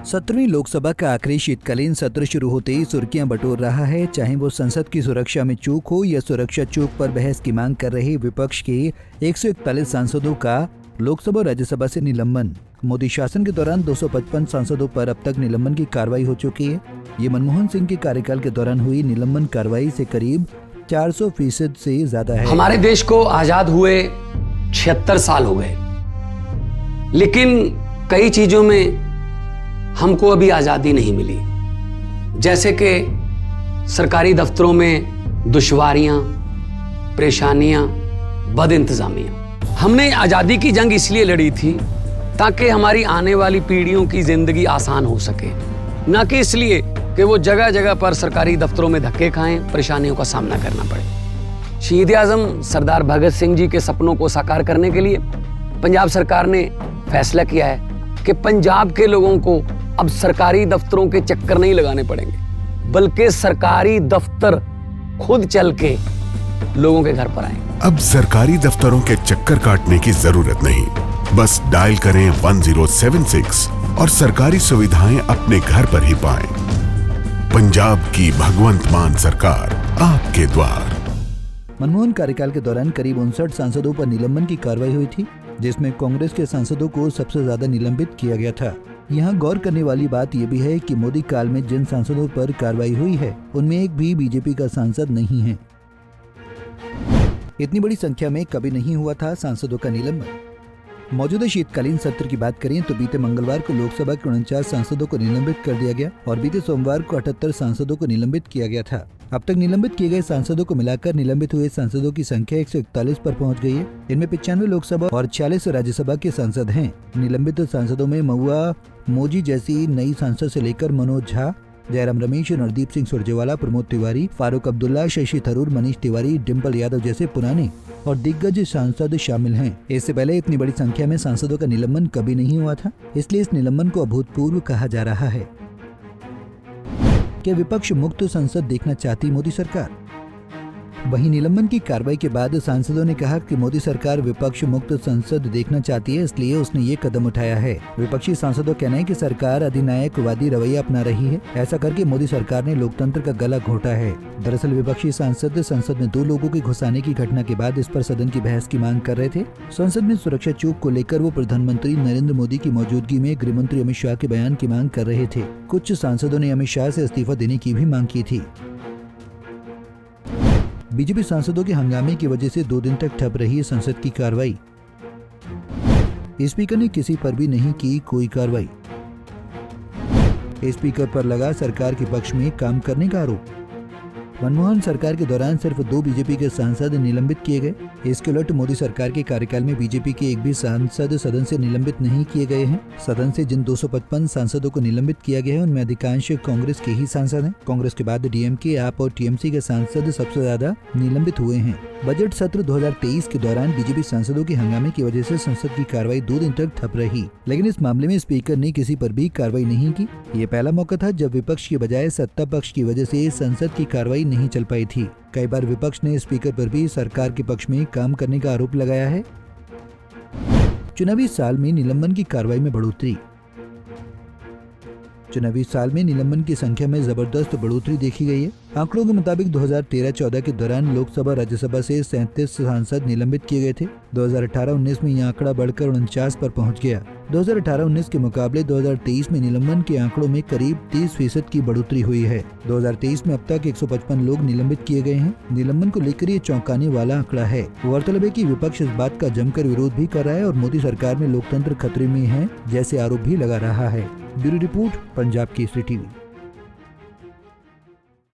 17वीं लोकसभा का आखिरी शीतकालीन सत्र शुरू होते ही सुर्खियां बटोर रहा है। चाहे वो संसद की सुरक्षा में चूक हो या सुरक्षा चूक पर बहस की मांग कर रहे विपक्ष के 141 सांसदों का लोकसभा और राज्यसभा से निलंबन। मोदी शासन के दौरान 255 सांसदों पर अब तक निलंबन की कार्रवाई हो चुकी है। ये मनमोहन सिंह के कार्यकाल के दौरान हुई निलंबन कार्रवाई से करीब 400% से ज्यादा है। हमारे देश को आजाद हुए 76 साल हो गए, लेकिन कई चीजों में हमको अभी आजादी नहीं मिली। जैसे कि सरकारी दफ्तरों में दुश्वारियां, परेशानियां, बदइंतजामियां। हमने आजादी की जंग इसलिए लड़ी थी ताकि हमारी आने वाली पीढ़ियों की जिंदगी आसान हो सके, ना कि इसलिए कि वो जगह जगह पर सरकारी दफ्तरों में धक्के खाएं, परेशानियों का सामना करना पड़े। शहीद आजम सरदार भगत सिंह जी के सपनों को साकार करने के लिए पंजाब सरकार ने फैसला किया है कि पंजाब के लोगों को अब सरकारी दफ्तरों के चक्कर नहीं लगाने पड़ेंगे, बल्कि सरकारी दफ्तर खुद चल के लोगों के घर पर आएंगे। अब सरकारी दफ्तरों के चक्कर काटने की जरूरत नहीं, बस डायल करें 1076 और सरकारी सुविधाएं अपने घर पर ही पाएं। पंजाब की भगवंत मान सरकार आपके द्वार। मनमोहन कार्यकाल के दौरान करीब 59 सांसदों पर निलंबन की कार्रवाई हुई थी, जिसमें कांग्रेस के सांसदों को सबसे ज्यादा निलंबित किया गया था। यहाँ गौर करने वाली बात यह भी है कि मोदी काल में जिन सांसदों पर कार्रवाई हुई है उनमें एक भी बीजेपी का सांसद नहीं है। इतनी बड़ी संख्या में कभी नहीं हुआ था सांसदों का निलंबन। मौजूदा शीतकालीन सत्र की बात करें तो बीते मंगलवार को लोकसभा के 49 सांसदों को निलंबित कर दिया गया और बीते सोमवार को 78 सांसदों को निलंबित किया गया था। अब तक निलंबित किए गए सांसदों को मिलाकर निलंबित हुए सांसदों की संख्या 141 पर पहुंच गई है। इनमें 95 लोकसभा और 46 राज्यसभा के सांसद हैं। निलंबित सांसदों में महुआ मोजी जैसी नई सांसद से लेकर मनोज झा, जयराम रमेश, नरदीप सिंह सुरजेवाला, प्रमोद तिवारी, फारूक अब्दुल्ला, शशि थरूर, मनीष तिवारी, डिम्पल यादव जैसे पुराने और दिग्गज सांसद शामिल हैं। इससे पहले इतनी बड़ी संख्या में सांसदों का निलंबन कभी नहीं हुआ था, इसलिए इस निलंबन को अभूतपूर्व कहा जा रहा है। क्या विपक्ष मुक्त संसद देखना चाहती मोदी सरकार? वहीं निलंबन की कार्रवाई के बाद सांसदों ने कहा कि मोदी सरकार विपक्ष मुक्त संसद देखना चाहती है, इसलिए उसने ये कदम उठाया है। विपक्षी सांसदों कहना है कि सरकार अधिनायकवादी रवैया अपना रही है। ऐसा करके मोदी सरकार ने लोकतंत्र का गला घोटा है। दरअसल विपक्षी सांसद संसद में 2 लोगों के घुसाने की घटना के बाद इस पर सदन की बहस की मांग कर रहे थे। संसद में सुरक्षा चूक को लेकर वो प्रधानमंत्री नरेंद्र मोदी की मौजूदगी में गृह मंत्री अमित शाह के बयान की मांग कर रहे थे। कुछ सांसदों ने अमित शाह से इस्तीफा देने की भी मांग की थी। बीजेपी सांसदों के हंगामे की वजह से 2 दिन तक ठप रही संसद की कार्रवाई। स्पीकर ने किसी पर भी नहीं की कोई कार्रवाई। स्पीकर पर लगा सरकार के पक्ष में काम करने का आरोप। मनमोहन सरकार के दौरान सिर्फ 2 बीजेपी के सांसद निलंबित किए गए। इसके उलट मोदी सरकार के कार्यकाल में बीजेपी के एक भी सांसद सदन से निलंबित नहीं किए गए हैं। सदन से जिन 255 सांसदों को निलंबित किया गया है उनमें अधिकांश कांग्रेस के ही सांसद हैं। कांग्रेस के बाद डीएमके, आप और टीएमसी के सांसद सबसे ज्यादा निलंबित हुए हैं। बजट सत्र 2023 के दौरान बीजेपी सांसदों के हंगामे की वजह से संसद की कार्रवाई 2 दिन तक ठप रही, लेकिन इस मामले में स्पीकर ने किसी पर भी कार्रवाई नहीं की। ये पहला मौका था जब विपक्ष की बजाय सत्ता पक्ष की वजह से संसद की कार्रवाई नहीं चल पाई थी। कई बार विपक्ष ने स्पीकर पर भी सरकार के पक्ष में काम करने का आरोप लगाया है। चुनावी साल में निलंबन की कार्रवाई में बढ़ोतरी। चुनावी साल में निलंबन की संख्या में जबरदस्त बढ़ोतरी देखी गई है। आंकड़ों के मुताबिक 2013-14 के दौरान लोकसभा राज्यसभा से 37 सांसद निलंबित किए गए थे। 2018-19 में यह आंकड़ा बढ़कर 49 पर पहुंच गया। 2018-19 के मुकाबले 2023 में निलंबन के आंकड़ों में करीब 30% की बढ़ोतरी हुई है। 2023 में अब तक 155 लोग निलंबित किए गए हैं। निलंबन को लेकर ये चौंकाने वाला आंकड़ा है। गौरतलब है कि विपक्ष इस बात का जमकर विरोध भी कर रहा है और मोदी सरकार में लोकतंत्र खतरे में है जैसे आरोप भी लगा रहा है। Bureau report, Punjab Kesari TV.